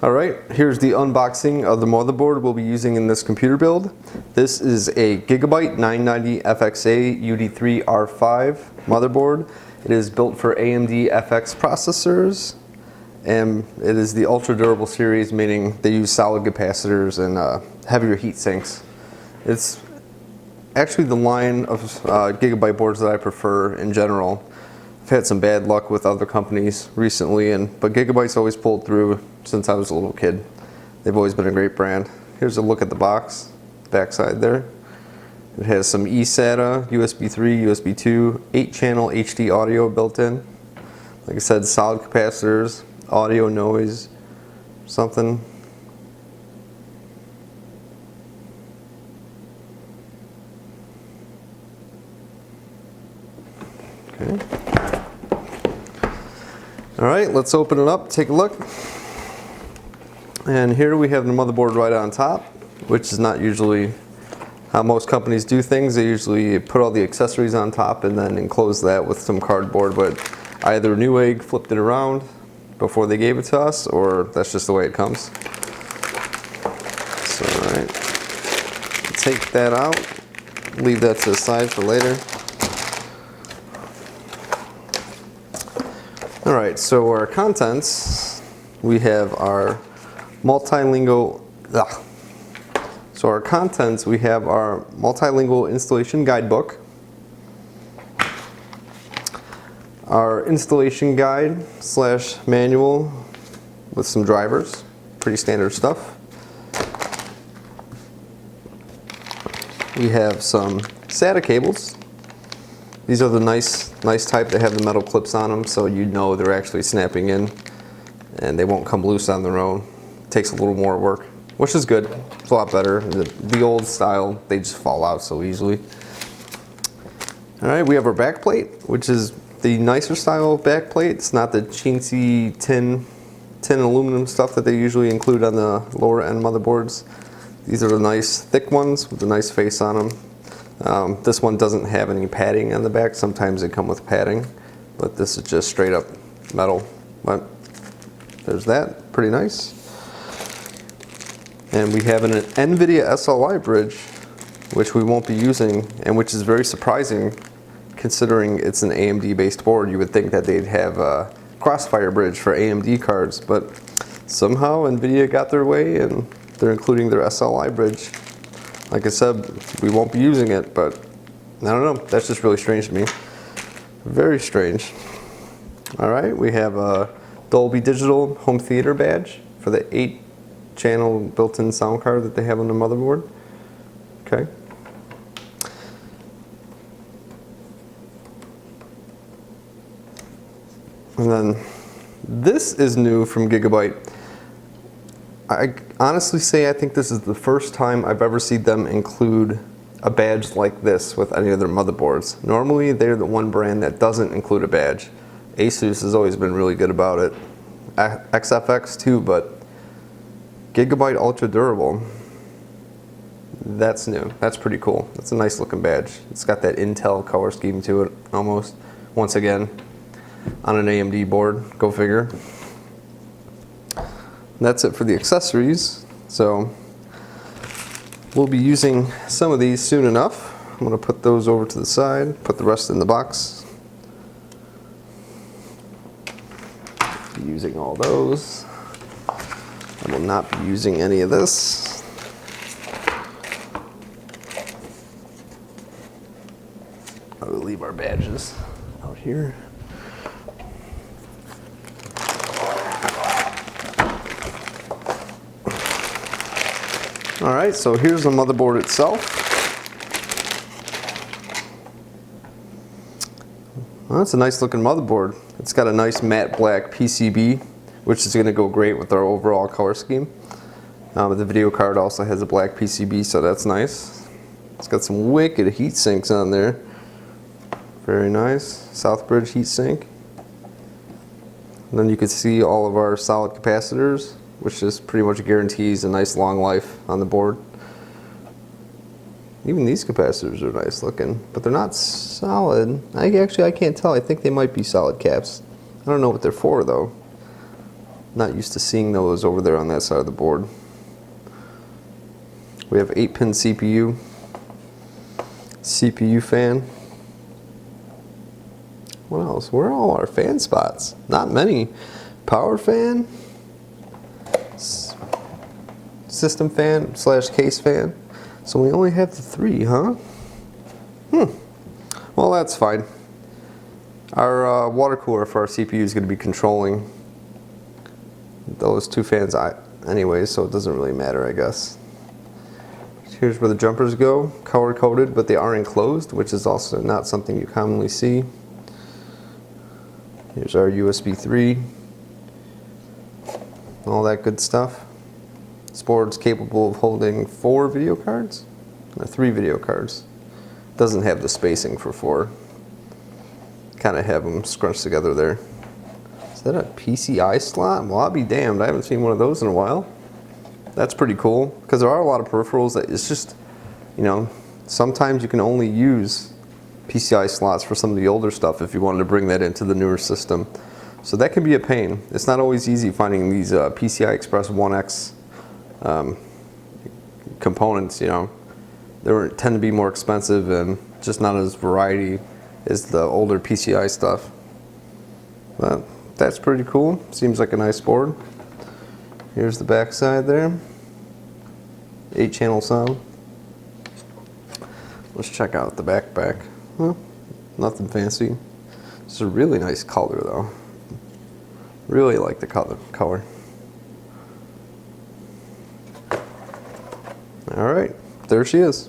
Alright, here's the unboxing of the motherboard we'll be using in this computer build. This is a Gigabyte 990 FXA UD3R5 motherboard. It is built for AMD FX processors, and it is the ultra durable series, meaning they use solid capacitors and heavier heat sinks. It's actually the line of Gigabyte boards that I prefer in general. I've had some bad luck with other companies recently, but Gigabyte's always pulled through since I was a little kid. They've always been a great brand. Here's a look at the box, backside there. It has some eSATA, USB 3, USB 2, 8-channel HD audio built in. Like I said, solid capacitors, audio noise, something. Okay. Alright, let's open it up, take a look. And here we have the motherboard right on top, which is not usually how most companies do things. They usually put all the accessories on top and then enclose that with some cardboard, but either Newegg flipped it around before they gave it to us, or that's just the way it comes. So, alright, take that out, leave that to the side for later. Alright, so our contents, we have our multilingual installation guidebook, our installation guide / manual with some drivers, pretty standard stuff. We have some SATA cables. These are the nice type that have the metal clips on them, so you know they're actually snapping in and they won't come loose on their own. It takes a little more work, which is good. It's a lot better. The old style, they just fall out so easily. Alright, we have our back plate, which is the nicer style back plate. It's not the chintzy tin aluminum stuff that they usually include on the lower end motherboards. These are the nice thick ones with a nice face on them. This one doesn't have any padding on the back. Sometimes they come with padding, but this is just straight up metal. But there's that, pretty nice. And we have an NVIDIA SLI bridge, which we won't be using, and which is very surprising considering it's an AMD based board. You would think that they'd have a Crossfire bridge for AMD cards, but somehow NVIDIA got their way and they're including their SLI bridge. Like I said, we won't be using it, but I don't know, that's just really strange to me. Very strange. Alright, we have a Dolby Digital home theater badge for the 8-channel built-in sound card that they have on the motherboard. Okay. And then this is new from Gigabyte. I honestly say I think this is the first time I've ever seen them include a badge like this with any of their motherboards. Normally they're the one brand that doesn't include a badge. Asus has always been really good about it. XFX too, but Gigabyte Ultra Durable, that's new. That's pretty cool. That's a nice looking badge. It's got that Intel color scheme to it almost. Once again, on an AMD board, go figure. That's it for the accessories. So we'll be using some of these soon enough. I'm going to put those over to the side, put the rest in the box. Be using all those. I will not be using any of this. I will leave our badges out here. Alright, so here's the motherboard itself. Well, that's a nice looking motherboard. It's got a nice matte black PCB, which is going to go great with our overall color scheme. The video card also has a black PCB, so that's nice. It's got some wicked heat sinks on there. Very nice. Southbridge heat sink. And then you can see all of our solid capacitors, which just pretty much guarantees a nice long life on the board. Even these capacitors are nice looking, but they're not solid. I can't tell. I think they might be solid caps. I don't know what they're for though. Not used to seeing those over there on that side of the board. We have 8-pin CPU fan. What else? Where are all our fan spots? Not many. Power fan, system fan / case fan. So we only have the 3, huh? Well, that's fine. Our water cooler for our CPU is going to be controlling those 2 fans anyway, so it doesn't really matter, I guess. Here's where the jumpers go, color coded, but they are enclosed, which is also not something you commonly see. Here's our USB 3, all that good stuff. This board's capable of holding 4 video cards, 3 video cards. Doesn't have the spacing for 4. Kind of have them scrunched together there. Is that a PCI slot? Well, I'll be damned. I haven't seen one of those in a while. That's pretty cool, because there are a lot of peripherals that it's just, you know, sometimes you can only use PCI slots for some of the older stuff if you wanted to bring that into the newer system. So that can be a pain. It's not always easy finding these PCI Express 1X components, you know. They tend to be more expensive and just not as variety as the older PCI stuff. But that's pretty cool. Seems like a nice board. Here's the back side there. 8-channel sound. Let's check out the back. Well, nothing fancy. It's a really nice color though. Really like the color. All right, there she is.